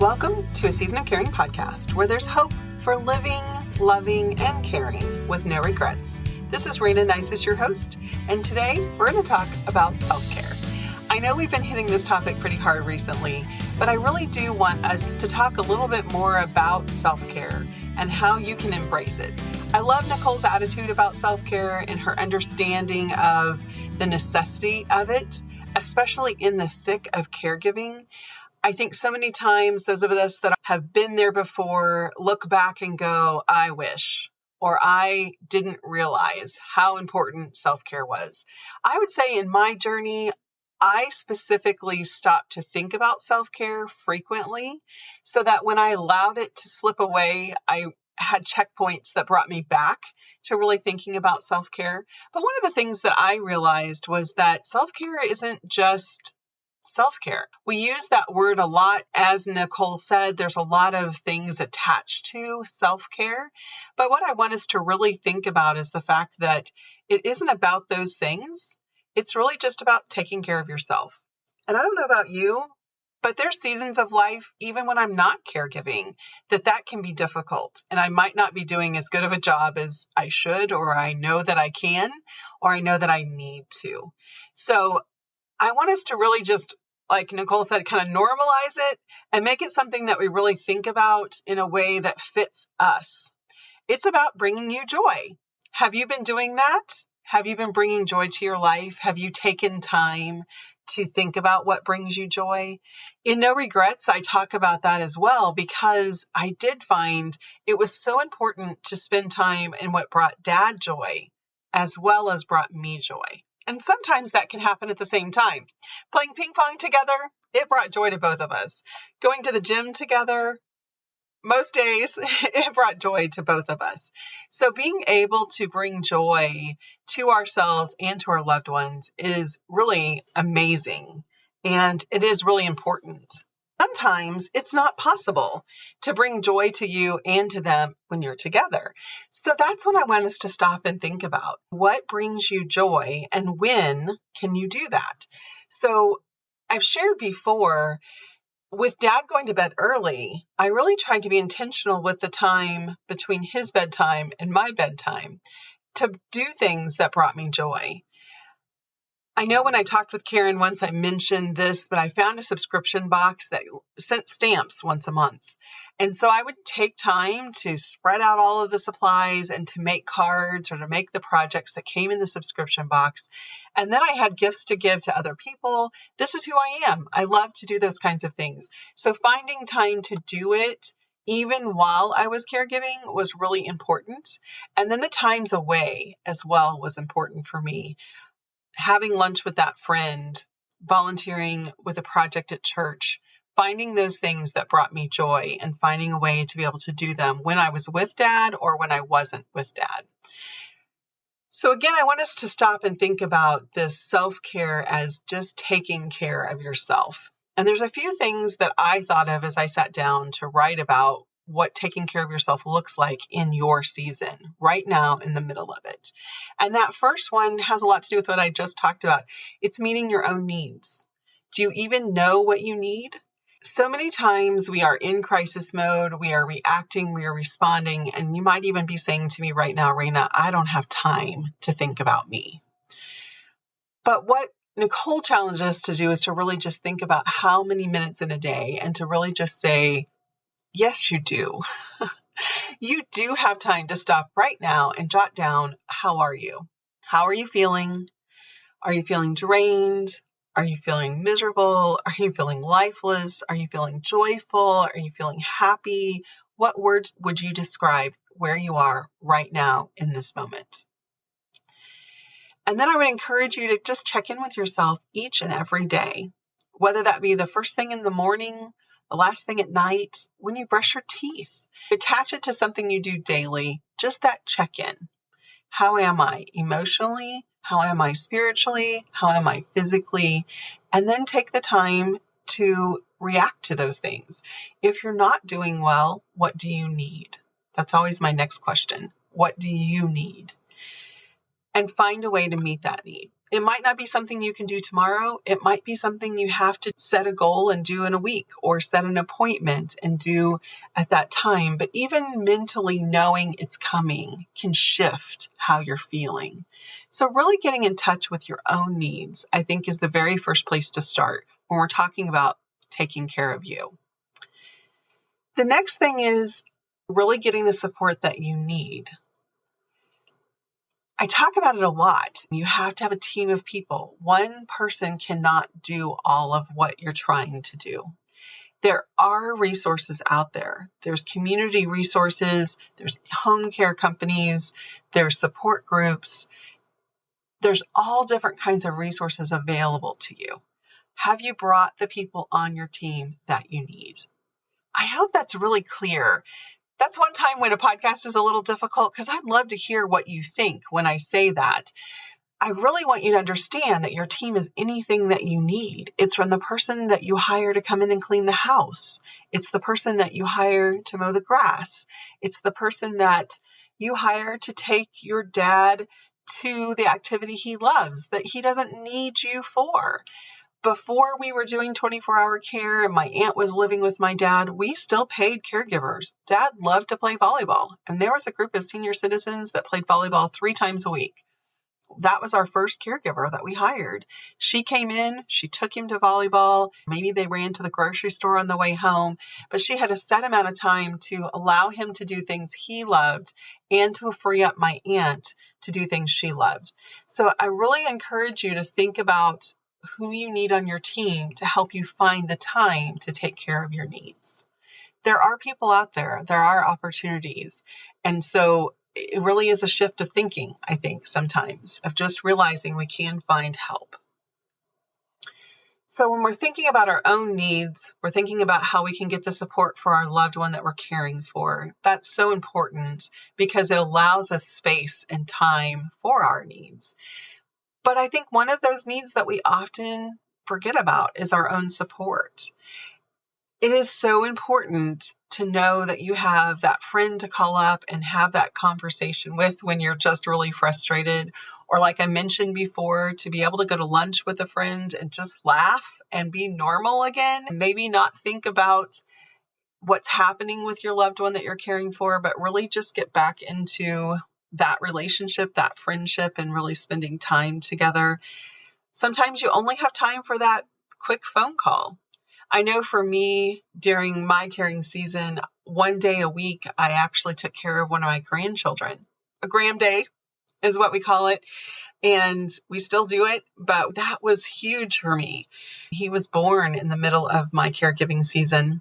Welcome to a Season of Caring podcast, where there's hope for living, loving, and caring with no regrets. This is Rayna Neises, your host, and today we're going to talk about self-care. I know we've been hitting this topic pretty hard recently, but I really do want us to talk a little bit more about self-care and how you can embrace it. I love Nicole's attitude about self-care and her understanding of the necessity of it, especially in the thick of caregiving. I think so many times those of us that have been there before look back and go, I wish, or I didn't realize how important self-care was. I would say in my journey, I specifically stopped to think about self-care frequently so that when I allowed it to slip away, I had checkpoints that brought me back to really thinking about self-care. But one of the things that I realized was that self-care isn't just self-care. We use that word a lot. As Nicole said, there's a lot of things attached to self-care. But what I want us to really think about is the fact that it isn't about those things. It's really just about taking care of yourself. And I don't know about you, but there's seasons of life, even when I'm not caregiving, that can be difficult. And I might not be doing as good of a job as I should, or I know that I can, or I know that I need to. So I want us to really just, like Nicole said, kind of normalize it and make it something that we really think about in a way that fits us. It's about bringing you joy. Have you been doing that? Have you been bringing joy to your life? Have you taken time to think about what brings you joy? In No Regrets, I talk about that as well, because I did find it was so important to spend time in what brought Dad joy as well as brought me joy. And sometimes that can happen at the same time. Playing ping pong together, it brought joy to both of us. Going to the gym together, most days, it brought joy to both of us. So being able to bring joy to ourselves and to our loved ones is really amazing. And it is really important. Sometimes it's not possible to bring joy to you and to them when you're together. So that's what I want us to stop and think about. What brings you joy and when can you do that? So I've shared before, with Dad going to bed early, I really tried to be intentional with the time between his bedtime and my bedtime to do things that brought me joy. I know when I talked with Karen once, I mentioned this, but I found a subscription box that sent stamps once a month. And so I would take time to spread out all of the supplies and to make cards or to make the projects that came in the subscription box. And then I had gifts to give to other people. This is who I am. I love to do those kinds of things. So finding time to do it, even while I was caregiving, was really important. And then the times away as well was important for me. Having lunch with that friend, volunteering with a project at church, finding those things that brought me joy and finding a way to be able to do them when I was with Dad or when I wasn't with Dad. So again, I want us to stop and think about this self-care as just taking care of yourself. And there's a few things that I thought of as I sat down to write about what taking care of yourself looks like in your season, right now in the middle of it. And that first one has a lot to do with what I just talked about. It's meeting your own needs. Do you even know what you need? So many times we are in crisis mode, we are reacting, we are responding, and you might even be saying to me right now, Rayna, I don't have time to think about me. But what Nicole challenged us to do is to really just think about how many minutes in a day and to really just say, yes, you do. You do have time to stop right now and jot down, how are you? How are you feeling? Are you feeling drained? Are you feeling miserable? Are you feeling lifeless? Are you feeling joyful? Are you feeling happy? What words would you describe where you are right now in this moment? And then I would encourage you to just check in with yourself each and every day, whether that be the first thing in the morning, the last thing at night, when you brush your teeth. Attach it to something you do daily, just that check-in. How am I emotionally? How am I spiritually? How am I physically? And then take the time to react to those things. If you're not doing well, what do you need? That's always my next question. What do you need? And find a way to meet that need. It might not be something you can do tomorrow. It might be something you have to set a goal and do in a week, or set an appointment and do at that time. But even mentally knowing it's coming can shift how you're feeling. So really getting in touch with your own needs, I think, is the very first place to start when we're talking about taking care of you. The next thing is really getting the support that you need. I talk about it a lot. You have to have a team of people. One person cannot do all of what you're trying to do. There are resources out there. There's community resources, there's home care companies, there's support groups. There's all different kinds of resources available to you. Have you brought the people on your team that you need? I hope that's really clear. That's one time when a podcast is a little difficult, because I'd love to hear what you think when I say that. I really want you to understand that your team is anything that you need. It's from the person that you hire to come in and clean the house. It's the person that you hire to mow the grass. It's the person that you hire to take your dad to the activity he loves that he doesn't need you for. Before we were doing 24-hour care and my aunt was living with my dad, we still paid caregivers. Dad loved to play volleyball, and there was a group of senior citizens that played volleyball 3 times a week. That was our first caregiver that we hired. She came in, she took him to volleyball. Maybe they ran to the grocery store on the way home, but she had a set amount of time to allow him to do things he loved and to free up my aunt to do things she loved. So I really encourage you to think about who you need on your team to help you find the time to take care of your needs. There are people out there, there are opportunities. And so it really is a shift of thinking, I think, sometimes, of just realizing we can find help. So when we're thinking about our own needs, we're thinking about how we can get the support for our loved one that we're caring for. That's so important because it allows us space and time for our needs. But I think one of those needs that we often forget about is our own support. It is so important to know that you have that friend to call up and have that conversation with when you're just really frustrated. Or like I mentioned before, to be able to go to lunch with a friend and just laugh and be normal again. And maybe not think about what's happening with your loved one that you're caring for, but really just get back into that relationship, that friendship, and really spending time together. Sometimes you only have time for that quick phone call. I know for me, during my caring season, one day a week, I actually took care of one of my grandchildren. A gram day is what we call it. And we still do it, but that was huge for me. He was born in the middle of my caregiving season.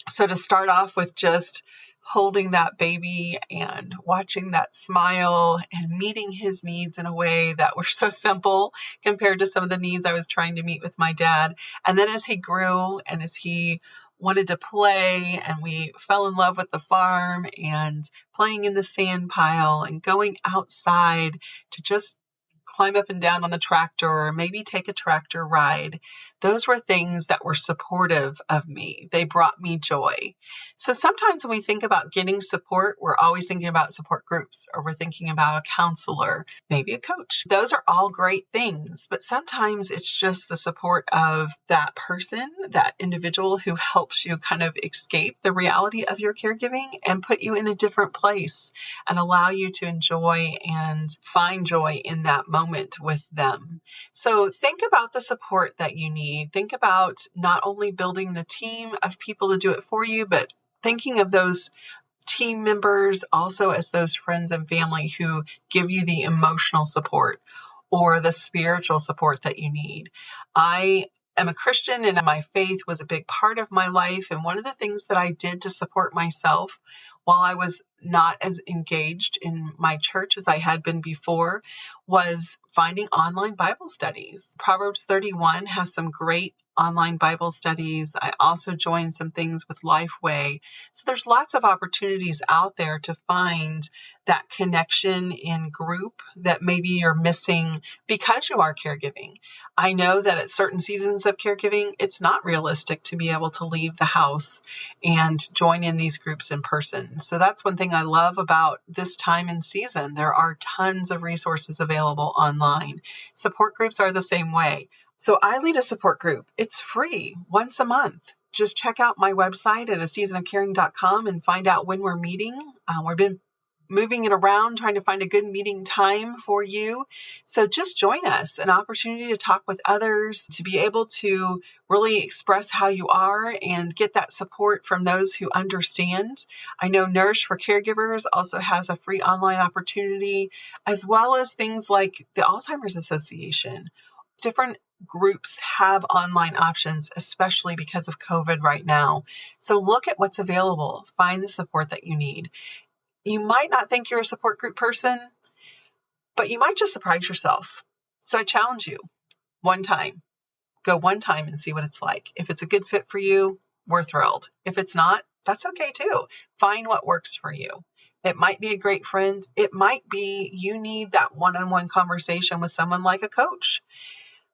So to start off with just holding that baby and watching that smile and meeting his needs in a way that were so simple compared to some of the needs I was trying to meet with my dad. And then as he grew and as he wanted to play and we fell in love with the farm and playing in the sand pile and going outside to just climb up and down on the tractor or maybe take a tractor ride. Those were things that were supportive of me. They brought me joy. So sometimes when we think about getting support, we're always thinking about support groups, or we're thinking about a counselor, maybe a coach. Those are all great things, but sometimes it's just the support of that person, that individual who helps you kind of escape the reality of your caregiving and put you in a different place and allow you to enjoy and find joy in that moment with them. So think about the support that you need. Think about not only building the team of people to do it for you, but thinking of those team members also as those friends and family who give you the emotional support or the spiritual support that you need. I am a Christian and my faith was a big part of my life. And one of the things that I did to support myself while I was not as engaged in my church as I had been before was finding online Bible studies. Proverbs 31 has some great online Bible studies. I also joined some things with Lifeway. So there's lots of opportunities out there to find that connection in group that maybe you're missing because you are caregiving. I know that at certain seasons of caregiving, it's not realistic to be able to leave the house and join in these groups in person. friends. So that's one thing I love about this time and season. There are tons of resources available online. Support groups are the same way. So I lead a support group. It's free once a month. Just check out my website at aseasonofcaring.com and find out when we're meeting. We've been moving it around, trying to find a good meeting time for you. So just join us, an opportunity to talk with others, to be able to really express how you are and get that support from those who understand. I know Nourish for Caregivers also has a free online opportunity, as well as things like the Alzheimer's Association. Different groups have online options, especially because of COVID right now. So look at what's available. Find the support that you need. You might not think you're a support group person, but you might just surprise yourself. So I challenge you, one time. Go one time and see what it's like. If it's a good fit for you, we're thrilled. If it's not, that's okay too. Find what works for you. It might be a great friend. It might be you need that one-on-one conversation with someone like a coach.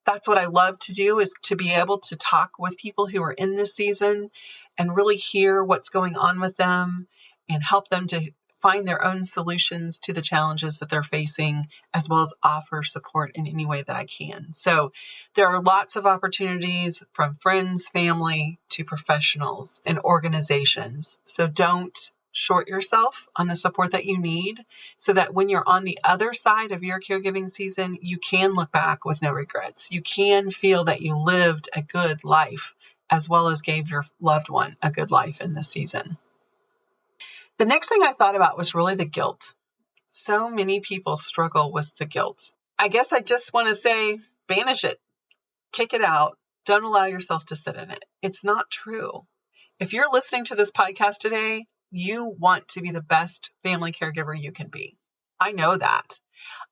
That's what I love to do, is to be able to talk with people who are in this season and really hear what's going on with them and help them to find their own solutions to the challenges that they're facing, as well as offer support in any way that I can. So there are lots of opportunities from friends, family, to professionals and organizations. So don't short yourself on the support that you need, so that when you're on the other side of your caregiving season, you can look back with no regrets. You can feel that you lived a good life, as well as gave your loved one a good life in this season. The next thing I thought about was really the guilt. So many people struggle with the guilt. I guess I just want to say, banish it, kick it out. Don't allow yourself to sit in it. It's not true. If you're listening to this podcast today, you want to be the best family caregiver you can be. I know that.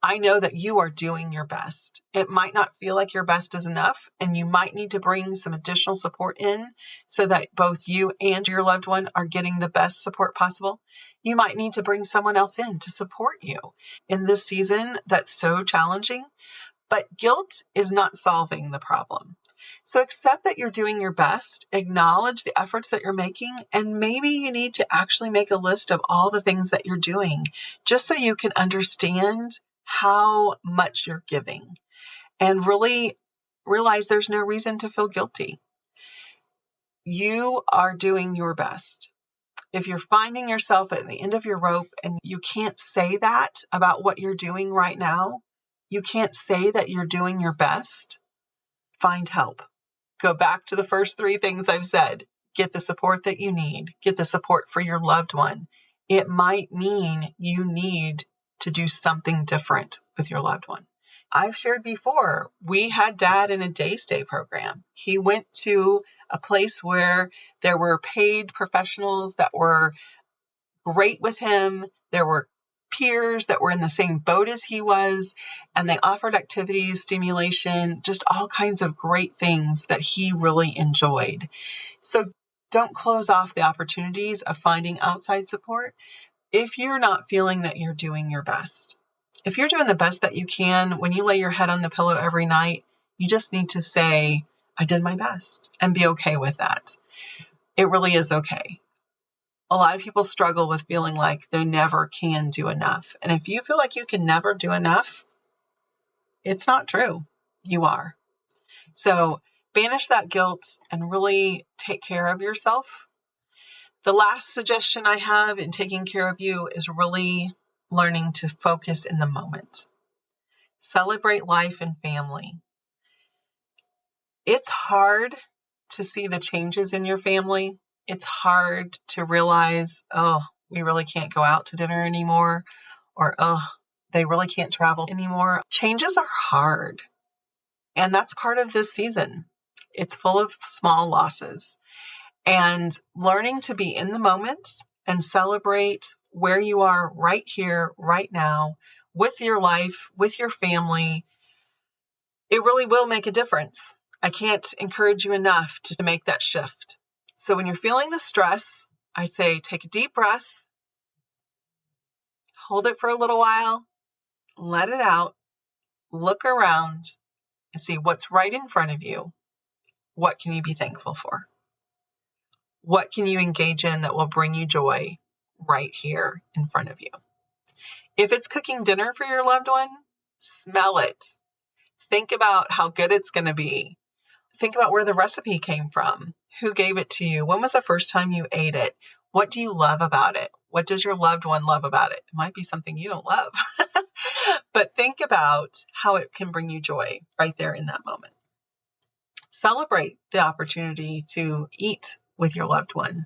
I know that you are doing your best. It might not feel like your best is enough, and you might need to bring some additional support in so that both you and your loved one are getting the best support possible. You might need to bring someone else in to support you in this season that's so challenging, but guilt is not solving the problem. So accept that you're doing your best, acknowledge the efforts that you're making, and maybe you need to actually make a list of all the things that you're doing, just so you can understand how much you're giving and really realize there's no reason to feel guilty. You are doing your best. If you're finding yourself at the end of your rope and you can't say that about what you're doing right now, you can't say that you're doing your best, find help. Go back to the first three things I've said. Get the support that you need. Get the support for your loved one. It might mean you need to do something different with your loved one. I've shared before, we had Dad in a day stay program. He went to a place where there were paid professionals that were great with him. There were peers that were in the same boat as he was, and they offered activities, stimulation, just all kinds of great things that he really enjoyed. So don't close off the opportunities of finding outside support if you're not feeling that you're doing your best. If you're doing the best that you can, when you lay your head on the pillow every night, you just need to say, I did my best, and be okay with that. It really is okay. A lot of people struggle with feeling like they never can do enough. And if you feel like you can never do enough, it's not true. You are. So banish that guilt and really take care of yourself. The last suggestion I have in taking care of you is really learning to focus in the moment. Celebrate life and family. It's hard to see the changes in your family. It's hard to realize, oh, we really can't go out to dinner anymore, or, oh, they really can't travel anymore. Changes are hard, and that's part of this season. It's full of small losses, and learning to be in the moment and celebrate where you are right here, right now, with your life, with your family, it really will make a difference. I can't encourage you enough to make that shift. So when you're feeling the stress, I say take a deep breath, hold it for a little while, let it out, look around, and see what's right in front of you. What can you be thankful for? What can you engage in that will bring you joy right here in front of you. If it's cooking dinner for your loved one, smell it. Think about how good it's going to be. Think about where the recipe came from. Who gave it to you? When was the first time you ate it? What do you love about it? What does your loved one love about it? It might be something you don't love. But think about how it can bring you joy right there in that moment. Celebrate the opportunity to eat with your loved one,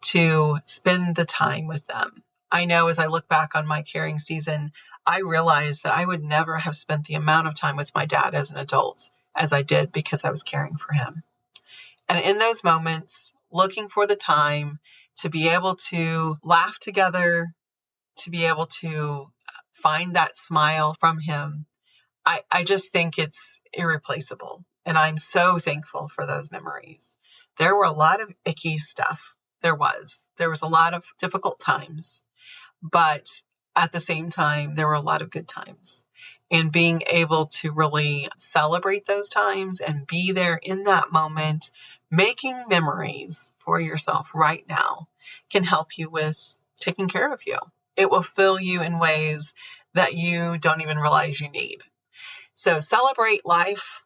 to spend the time with them. I know as I look back on my caring season, I realized that I would never have spent the amount of time with my dad as an adult as I did because I was caring for him. And in those moments, looking for the time to be able to laugh together, to be able to find that smile from him, I just think it's irreplaceable. And I'm so thankful for those memories. There were a lot of icky stuff. There was a lot of difficult times, but at the same time, there were a lot of good times. And being able to really celebrate those times and be there in that moment, making memories for yourself right now can help you with taking care of you. It will fill you in ways that you don't even realize you need. So celebrate life.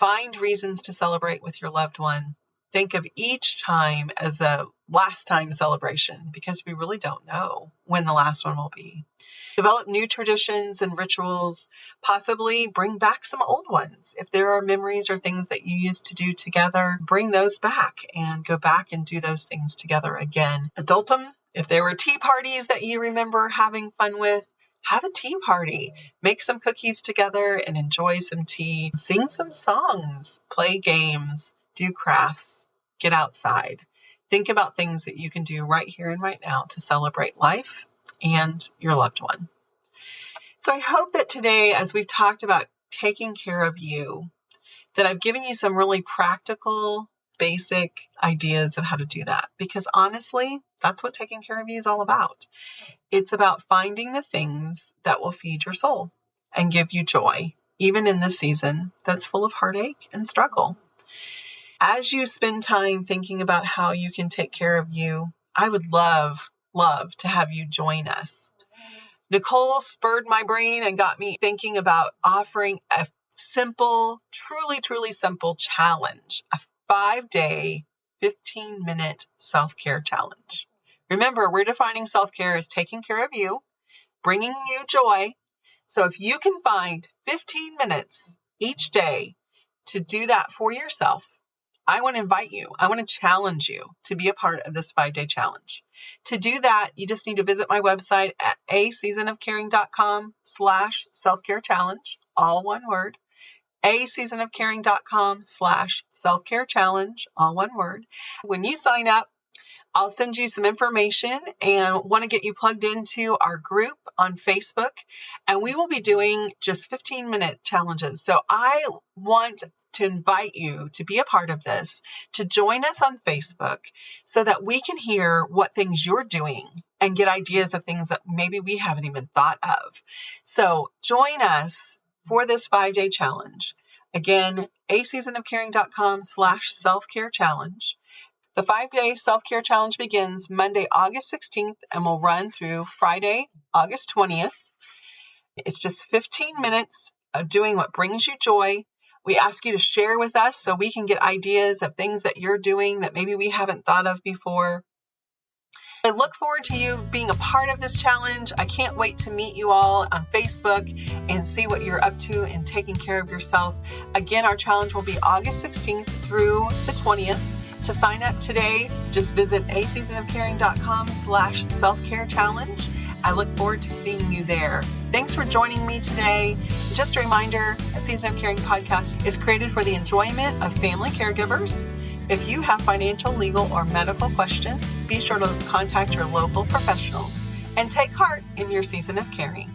Find reasons to celebrate with your loved one. Think of each time as a last time celebration because we really don't know when the last one will be. Develop new traditions and rituals, possibly bring back some old ones. If there are memories or things that you used to do together, bring those back and go back and do those things together again. Adult them. If there were tea parties that you remember having fun with, have a tea party. Make some cookies together and enjoy some tea. Sing some songs, play games, do crafts, get outside. Think about things that you can do right here and right now to celebrate life and your loved one. So I hope that today, as we've talked about taking care of you, that I've given you some really practical, basic ideas of how to do that. Because honestly, that's what taking care of you is all about. It's about finding the things that will feed your soul and give you joy, even in this season that's full of heartache and struggle. As you spend time thinking about how you can take care of you, I would love to have you join us. Nicole spurred my brain and got me thinking about offering a simple, truly simple challenge, a 5-day, 15-minute self-care challenge. Remember, we're defining self-care as taking care of you, bringing you joy. So if you can find 15 minutes each day to do that for yourself, I want to invite you. I want to challenge you to be a part of this 5-day challenge. To do that, you just need to visit my website at aseasonofcaring.com/self-care challenge, all one word, aseasonofcaring.com/self-care challenge, all one word. When you sign up, I'll send you some information and want to get you plugged into our group on Facebook. And we will be doing just 15-minute challenges. So I want to invite you to be a part of this, to join us on Facebook so that we can hear what things you're doing and get ideas of things that maybe we haven't even thought of. So join us for this 5-day challenge. Again, aseasonofcaring.com/self-care challenge. The 5-day self-care challenge begins Monday, August 16th, and will run through Friday, August 20th. It's just 15 minutes of doing what brings you joy. We ask you to share with us so we can get ideas of things that you're doing that maybe we haven't thought of before. I look forward to you being a part of this challenge. I can't wait to meet you all on Facebook and see what you're up to in taking care of yourself. Again, our challenge will be August 16th through the 20th. To sign up today, just visit aseasonofcaring.com/self-care challenge. I look forward to seeing you there. Thanks for joining me today. Just a reminder, A Season of Caring podcast is created for the enjoyment of family caregivers. If you have financial, legal, or medical questions, be sure to contact your local professionals and take heart in your season of caring.